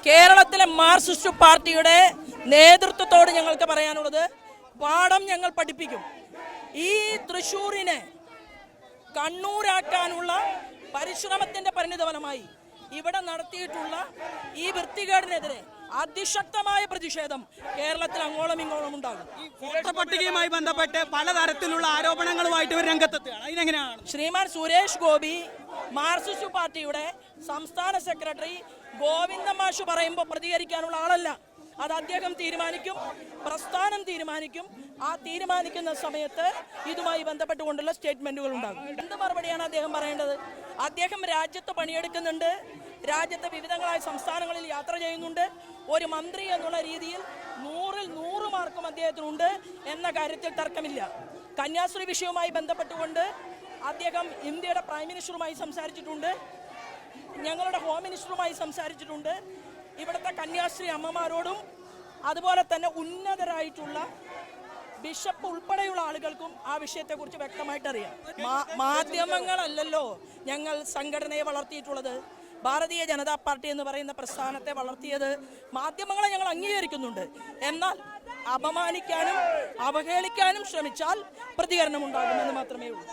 കേരളത്തിലെ മാർക്സിസ്റ്റ് പാർട്ടിയുടെ നേതൃത്വത്തോട് ഞങ്ങൾക്ക് പറയാനുള്ളത്, പാഠം ഞങ്ങൾ പഠിപ്പിക്കും. ഈ തൃശ്ശൂരിനെ കണ്ണൂരാക്കാനുള്ള പരിശ്രമത്തിന്റെ പരിണിതഫലമായി ഇവിടെ നടത്തിയിട്ടുള്ള ഈ വൃത്തികേടിനെതിരെ അതിശക്തമായ പ്രതിഷേധം കേരളത്തിൽ അങ്ങോളം ഇങ്ങോളം ഉണ്ടാകും. വോട്ടർ പട്ടികയുമായി ബന്ധപ്പെട്ട് പലതരത്തിലുള്ള ആരോപണങ്ങളുമായിട്ട് ഇവർ രംഗത്തെത്തുകയാണ്. അതിനെങ്ങനെയാണ് ശ്രീമാൻ സുരേഷ് ഗോപി മാർക്സിസ്റ്റ് പാർട്ടിയുടെ സംസ്ഥാന സെക്രട്ടറി ഗോവിന്ദൻ മാഷ് പറയുമ്പോൾ പ്രതികരിക്കാനുള്ള ആളല്ല. അത് അദ്ദേഹം തീരുമാനിക്കും, പ്രസ്ഥാനം തീരുമാനിക്കും. ആ തീരുമാനിക്കുന്ന സമയത്ത് ഇതുമായി ബന്ധപ്പെട്ടുകൊണ്ടുള്ള സ്റ്റേറ്റ്മെന്റുകൾ ഉണ്ടാകും. എന്ത് മറുപടിയാണ് അദ്ദേഹം പറയേണ്ടത്? അദ്ദേഹം രാജ്യത്ത് പണിയെടുക്കുന്നുണ്ട്, രാജ്യത്തെ വിവിധങ്ങളായ സംസ്ഥാനങ്ങളിൽ യാത്ര ചെയ്യുന്നുണ്ട്. ഒരു മന്ത്രി എന്നുള്ള രീതിയിൽ 100-ൽ 100 മാർക്കും അദ്ദേഹത്തിനുണ്ട് എന്ന കാര്യത്തിൽ തർക്കമില്ല. കന്യാസ്ത്രീ വിഷയവുമായി ബന്ധപ്പെട്ടുകൊണ്ട് അദ്ദേഹം ഇന്ത്യയുടെ പ്രൈം മിനിസ്റ്ററുമായി സംസാരിച്ചിട്ടുണ്ട്, ഞങ്ങളുടെ ഹോം മിനിസ്റ്ററുമായി സംസാരിച്ചിട്ടുണ്ട്. ഇവിടുത്തെ കന്യാസ്ത്രീ അമ്മമാരോടും അതുപോലെ തന്നെ ഉന്നതരായിട്ടുള്ള ബിഷപ്പ് ഉൾപ്പെടെയുള്ള ആളുകൾക്കും ആ വിഷയത്തെക്കുറിച്ച് വ്യക്തമായിട്ട് അറിയാം. മാധ്യമങ്ങളല്ലല്ലോ ഞങ്ങൾ സംഘടനയെ വളർത്തിയിട്ടുള്ളത്. ഭാരതീയ ജനതാ പാർട്ടി എന്ന് പറയുന്ന പ്രസ്ഥാനത്തെ വളർത്തിയത് മാധ്യമങ്ങളെ ഞങ്ങൾ അംഗീകരിക്കുന്നുണ്ട്. എന്നാൽ അപമാനിക്കാനും അവഹേളിക്കാനും ശ്രമിച്ചാൽ പ്രതികരണം ഉണ്ടാകുമെന്ന് മാത്രമേ ഉള്ളൂ.